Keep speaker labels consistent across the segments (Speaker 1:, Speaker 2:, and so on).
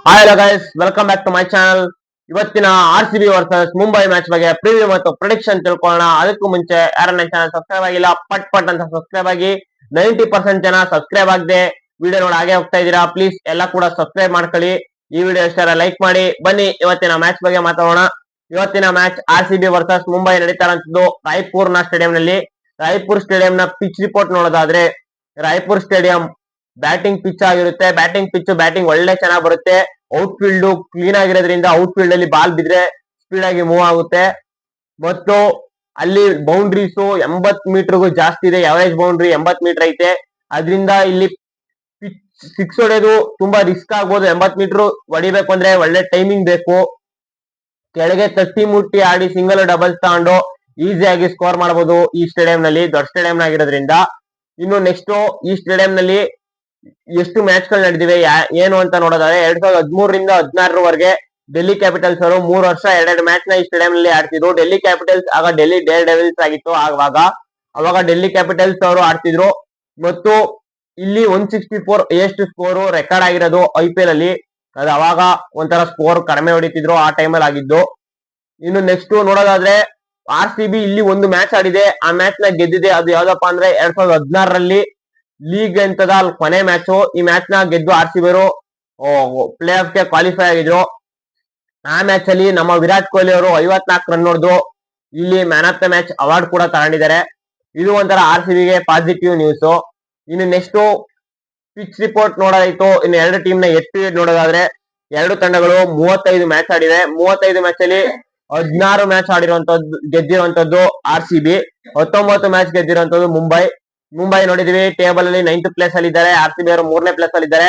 Speaker 1: Hi hello guys, welcome back to my channel. ಇವತ್ತಿನ RCB versus Mumbai match ಬಗ್ಗೆ preview ಮತ್ತು prediction ತಿಳ್ಕೊಳ್ಳೋಣ. ಅದಕ್ಕೂ ಮುಂಚೆ ಯಾರನ್ನ ಚಾನಲ್ ಸಬ್ಸ್ಕ್ರೈಬ್ ಆಗಿಲ್ಲ, ಪಟ್ ಪಟ್ ಅಂತ ಸಬ್ಸ್ಕ್ರೈಬ್ ಆಗಿ. 90% ಜನ ಸಬ್ಸ್ಕ್ರೈಬ್ ಆಗದೆ ವಿಡಿಯೋ ನೋಡಿ ಹಾಗೆ ಹೋಗ್ತಾ ಇದ್ದೀರಾ. ಪ್ಲೀಸ್ ಎಲ್ಲ ಕೂಡ ಸಬ್ಸ್ಕ್ರೈಬ್ ಮಾಡ್ಕೊಳ್ಳಿ. ಈ ವಿಡಿಯೋ ಇಷ್ಟ ಲೈಕ್ ಮಾಡಿ. ಬನ್ನಿ ಇವತ್ತಿನ ಮ್ಯಾಚ್ ಬಗ್ಗೆ ಮಾತಾಡೋಣ. ಇವತ್ತಿನ ಮ್ಯಾಚ್ RCB ವರ್ಸಸ್ ಮುಂಬೈ ನಡೀತಾ ಇರೋದು ರಾಯ್ಪುರ್ ಸ್ಟೇಡಿಯಂ ನಲ್ಲಿ. ರಾಯ್ಪುರ್ ಸ್ಟೇಡಿಯಂ ನ ಪಿಚ್ ರಿಪೋರ್ಟ್ ನೋಡೋದಾದ್ರೆ, ರಾಯ್ಪುರ್ ಸ್ಟೇಡಿಯಂ ಬ್ಯಾಟಿಂಗ್ ಪಿಚ್ ಆಗಿರುತ್ತೆ. ಬ್ಯಾಟಿಂಗ್ ಒಳ್ಳೆ ಚೆನ್ನಾಗಿ ಬರುತ್ತೆ. ಔಟ್ ಫೀಲ್ಡ್ ಕ್ಲೀನ್ ಆಗಿರೋದ್ರಿಂದ ಔಟ್ ಫೀಲ್ಡ್ ಅಲ್ಲಿ ಬಾಲ್ ಬಿದ್ರೆ ಸ್ಪೀಡ್ ಆಗಿ ಮೂವ್ ಆಗುತ್ತೆ. ಮತ್ತು ಅಲ್ಲಿ ಬೌಂಡ್ರೀಸ್ 80 ಮೀಟರ್ಗೂ ಜಾಸ್ತಿ ಇದೆ. ಅವರೇಜ್ ಬೌಂಡ್ರಿ 80 ಮೀಟರ್ ಐತೆ. ಅದರಿಂದ ಇಲ್ಲಿ ಸಿಕ್ಸ್ ಹೊಡೆಯೋದು ತುಂಬಾ ರಿಸ್ಕ್ ಆಗ್ಬೋದು. 80 ಮೀಟರ್ ಹೊಡಿಬೇಕು ಅಂದ್ರೆ ಒಳ್ಳೆ ಟೈಮಿಂಗ್ ಬೇಕು. ಕೆಳಗೆ ತಟ್ಟಿ ಮುಟ್ಟಿ ಆಡಿ ಸಿಂಗಲ್ ಡಬಲ್ಸ್ ತಗೊಂಡು ಈಸಿಯಾಗಿ ಸ್ಕೋರ್ ಮಾಡಬಹುದು ಈ ಸ್ಟೇಡಿಯಂ ನಲ್ಲಿ, ದೊಡ್ಡ ಸ್ಟೇಡಿಯಂ ಆಗಿರೋದ್ರಿಂದ. ಇನ್ನು ನೆಕ್ಸ್ಟ್ ಈ ಸ್ಟೇಡಿಯಂ ನಲ್ಲಿ ಎಷ್ಟು ಮ್ಯಾಚ್ ಗಳು ನಡೆದಿವೆ ಏನು ಅಂತ ನೋಡೋದಾದ್ರೆ, 2013ರಿಂದ 16ರವರೆಗೆ ಡೆಲ್ಲಿ ಕ್ಯಾಪಿಟಲ್ಸ್ ಅವರು 3 ವರ್ಷ 2 ಮ್ಯಾಚ್ ನ ಈ ಸ್ಟೇಡಿಯಂ ನಲ್ಲಿ ಆಡ್ತಿದ್ರು. ಡೆಲ್ಲಿ ಕ್ಯಾಪಿಟಲ್ಸ್ ಆಗ ಡೆಲ್ಲಿ ಡೇರ್ ಡೆವಿಲ್ಸ್ ಆಗಿತ್ತು. ಅವಾಗ ಡೆಲ್ಲಿ ಕ್ಯಾಪಿಟಲ್ಸ್ ಅವರು ಆಡ್ತಿದ್ರು. ಮತ್ತು ಇಲ್ಲಿ 164 ಎಷ್ಟು ಸ್ಕೋರ್ ರೆಕಾರ್ಡ್ ಆಗಿರೋದು IPL ಅಲ್ಲಿ. ಅದು ಅವಾಗ ಒಂಥರ ಸ್ಕೋರ್ ಕಡಿಮೆ ಹೊಡಿತಿದ್ರು, ಆ ಟೈಮಲ್ಲಿ ಆಗಿದ್ದು. ಇನ್ನು ನೆಕ್ಸ್ಟ್ ನೋಡೋದಾದ್ರೆ, RCB ಇಲ್ಲಿ ಒಂದು ಮ್ಯಾಚ್ ಆಡಿದೆ, ಆ ಮ್ಯಾಚ್ ನ ಗೆದ್ದಿದೆ. ಅದು ಯಾವ್ದಪ್ಪ ಅಂದ್ರೆ 2016ರಲ್ಲಿ ಲೀಗ್ ಅಂತದ ಕೊನೆ ಮ್ಯಾಚ್. ಈ ಮ್ಯಾಚ್ ನ ಗೆದ್ದು RCB ಅವರು ಪ್ಲೇ ಆಫ್ ಗೆ ಕ್ವಾಲಿಫೈ ಆಗಿದ್ರು. ಆ ಮ್ಯಾಚ್ ಅಲ್ಲಿ ನಮ್ಮ ವಿರಾಟ್ ಕೊಹ್ಲಿ ಅವರು 54 ರನ್ ಹೊಡೆದು ಇಲ್ಲಿ man of the match award ಕೂಡ ತಗೊಂಡಿದ್ದಾರೆ. ಇದು ಒಂಥರ RCB ಗೆ ಪಾಸಿಟಿವ್ ನ್ಯೂಸ್. ಇನ್ನು ನೆಕ್ಸ್ಟ್ ಪಿಚ್ ರಿಪೋರ್ಟ್ ನೋಡೋದಾಯ್ತು. ಇನ್ನು ಎರಡು ಟೀಮ್ ನ ಎಟ್ ನೋಡೋದಾದ್ರೆ, ಎರಡು ತಂಡಗಳು 35 ಮ್ಯಾಚ್ ಆಡಿವೆ. 35 ಮ್ಯಾಚ್ ಅಲ್ಲಿ 16 ಮ್ಯಾಚ್ ಆಡಿರುವಂತದ್ದು ಗೆದ್ದಿರುವಂತದ್ದು RCB, 19 ಮ್ಯಾಚ್ ಗೆದ್ದಿರುವಂತದ್ದು ಮುಂಬೈ ನೋಡಿದೀವಿ ಟೇಬಲ್ ಅಲ್ಲಿ 9th ಪ್ಲೇಸ್ ಅಲ್ಲಿ ಇದ್ದಾರೆ. RCB ಅವರು 3ನೇ ಪ್ಲೇಸ್ ಅಲ್ಲಿ ಇದ್ದಾರೆ.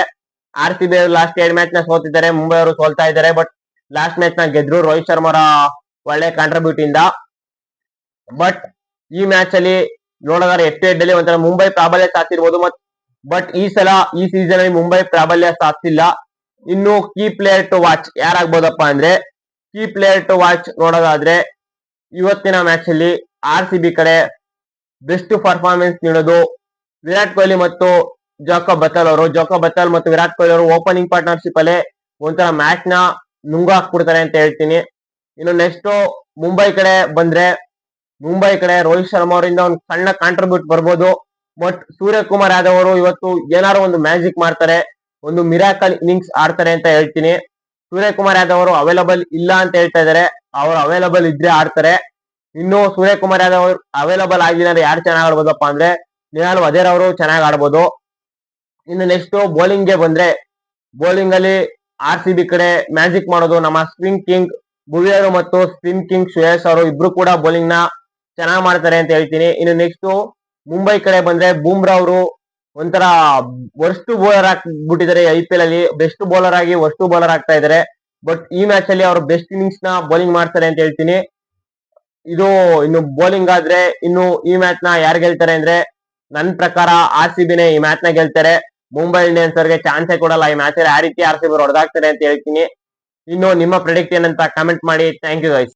Speaker 1: RCB ಅವರು ಲಾಸ್ಟ್ 2 ಮ್ಯಾಚ್ ನ ಸೋತಿದ್ದಾರೆ, ಮುಂಬೈ ಅವರು ಸೋಲ್ತಾ ಇದ್ದಾರೆ. ಬಟ್ ಲಾಸ್ಟ್ ಮ್ಯಾಚ್ ನ ಗೆದ್ರು ರೋಹಿತ್ ಶರ್ಮಾ ಒಳ್ಳೆ ಕಾಂಟ್ರಿಬ್ಯೂಟ್ ಇಂದ. ಬಟ್ ಈ ಮ್ಯಾಚ್ ಅಲ್ಲಿ ನೋಡೋದಾದ್ರೆ ಹೆಡ್ ಅಲ್ಲಿ ಒಂಥರ ಮುಂಬೈ ಪ್ರಾಬಲ್ಯ ಸಾಧಿಸಿರ್ಬೋದು. ಬಟ್ ಈ ಸೀಸನ್ ಅಲ್ಲಿ ಮುಂಬೈ ಪ್ರಾಬಲ್ಯ ಸಾಧಿಸಿಲ್ಲ. ಇನ್ನು ಕೀ ಪ್ಲೇಯರ್ ಟು ವಾಚ್ ಯಾರಾಗ್ಬೋದಪ್ಪ ಅಂದ್ರೆ, ಕೀ ಪ್ಲೇಯರ್ ಟು ವಾಚ್ ನೋಡೋದಾದ್ರೆ, ಇವತ್ತಿನ ಮ್ಯಾಚ್ ಅಲ್ಲಿ RCB ಕಡೆ ಬೆಸ್ಟ್ ಪರ್ಫಾರ್ಮೆನ್ಸ್ ನೀಡೋದು ವಿರಾಟ್ ಕೊಹ್ಲಿ ಮತ್ತು ಜಾಕೋಬ್ ಬಥೆಲ್ ಅವರು. ಜಾಕೋಬ್ ಬಥೆಲ್ ಮತ್ತು ವಿರಾಟ್ ಕೊಹ್ಲಿ ಅವರು ಓಪನಿಂಗ್ ಪಾರ್ಟ್ನರ್ಶಿಪ್ ಅಲ್ಲೇ ಒಂಥರ ಮ್ಯಾಚ್ ನ ನುಂಗು ಹಾಕ್ಬಿಡ್ತಾರೆ ಅಂತ ಹೇಳ್ತೀನಿ. ಇನ್ನು ನೆಕ್ಸ್ಟ್ ಮುಂಬೈ ಕಡೆ ಬಂದ್ರೆ, ಮುಂಬೈ ಕಡೆ ರೋಹಿತ್ ಶರ್ಮಾ ಅವರಿಂದ ಒಂದು ಸಣ್ಣ ಕಾಂಟ್ರಿಬ್ಯೂಟ್ ಬರ್ಬೋದು. ಬಟ್ ಸೂರ್ಯಕುಮಾರ್ ಯಾದವ್ ಅವರು ಇವತ್ತು ಏನಾರು ಒಂದು ಮ್ಯಾಜಿಕ್ ಮಾಡ್ತಾರೆ, ಒಂದು ಮಿರಾಕಲ್ ಇನ್ನಿಂಗ್ಸ್ ಆಡ್ತಾರೆ ಅಂತ ಹೇಳ್ತೀನಿ. ಸೂರ್ಯಕುಮಾರ್ ಯಾದವ್ ಅವರು ಅವೈಲಬಲ್ ಇಲ್ಲ ಅಂತ ಹೇಳ್ತಾ ಇದಾರೆ. ಅವರು ಅವೈಲಬಲ್ ಇದ್ರೆ ಆಡ್ತಾರೆ. ಇನ್ನು ಸೂರ್ಯಕುಮಾರ್ ಯಾದವ್ ಅವರು ಅವೈಲಬಲ್ ಆಗಿಲ್ಲ ಅಂದ್ರೆ ಯಾರು ಚೆನ್ನಾಗಿ ಆಡ್ಬೋದಪ್ಪ ಅಂದ್ರೆ, ನಿಹಾಲ್ ವಧೇರ್ ಅವರು ಚೆನ್ನಾಗಿ ಆಡ್ಬೋದು. ಇನ್ನು ನೆಕ್ಸ್ಟ್ ಬೌಲಿಂಗ್ ಗೆ ಬಂದ್ರೆ, ಬೌಲಿಂಗ್ ಅಲ್ಲಿ RCB ಕಡೆ ಮ್ಯಾಜಿಕ್ ಮಾಡೋದು ನಮ್ಮ ಸ್ಪಿನ್ ಕಿಂಗ್ ಭುವಿಯರು ಮತ್ತು ಸ್ಪಿನ್ ಕಿಂಗ್ ಶ್ರೇಯಸ್ ಅವರು ಇಬ್ರು ಕೂಡ ಬೌಲಿಂಗ್ ನ ಚೆನ್ನಾಗಿ ಮಾಡ್ತಾರೆ ಅಂತ ಹೇಳ್ತೀನಿ. ಇನ್ನು ನೆಕ್ಸ್ಟ್ ಮುಂಬೈ ಕಡೆ ಬಂದ್ರೆ, ಬೂಮ್ರಾ ಅವರು ಒಂಥರ ವರ್ಸ್ಟ್ ಬೌಲರ್ ಆಗ್ಬಿಟ್ಟಿದ್ದಾರೆ IPL ಅಲ್ಲಿ. ಬೆಸ್ಟ್ ಬೌಲರ್ ಆಗಿ ವರ್ಸ್ಟ್ ಬೌಲರ್ ಆಗ್ತಾ ಇದಾರೆ. ಬಟ್ ಈ ಮ್ಯಾಚ್ ಅಲ್ಲಿ ಅವರು ಬೆಸ್ಟ್ ಇನ್ನಿಂಗ್ಸ್ ನ ಬೌಲಿಂಗ್ ಮಾಡ್ತಾರೆ ಅಂತ ಹೇಳ್ತೀನಿ. ಇನ್ನು ಬೌಲಿಂಗ್ ಆದ್ರೆ, ಇನ್ನು ಈ ಮ್ಯಾಚ್ ನ ಯಾರು ಗೆಲ್ತಾರೆ ಅಂದ್ರೆ, ನನ್ನ ಪ್ರಕಾರ RCB ನೇ ಈ ಮ್ಯಾಚ್ ನ ಗೆಲ್ತಾರೆ. ಮುಂಬೈ ಇಂಡಿಯನ್ಸ್ ಅವರಿಗೆ ಚಾನ್ಸೇ ಕೊಡಲ್ಲ ಈ ಮ್ಯಾಚ್ ಅಲ್ಲಿ. ಆ ರೀತಿ RCB ಹೊಡೆದಾಗ್ತಾರೆ ಅಂತ ಹೇಳ್ತೀನಿ. ಇನ್ನು ನಿಮ್ಮ ಪ್ರೆಡಿಕ್ಟ್ ಏನಂತ ಕಾಮೆಂಟ್ ಮಾಡಿ. Thank you guys.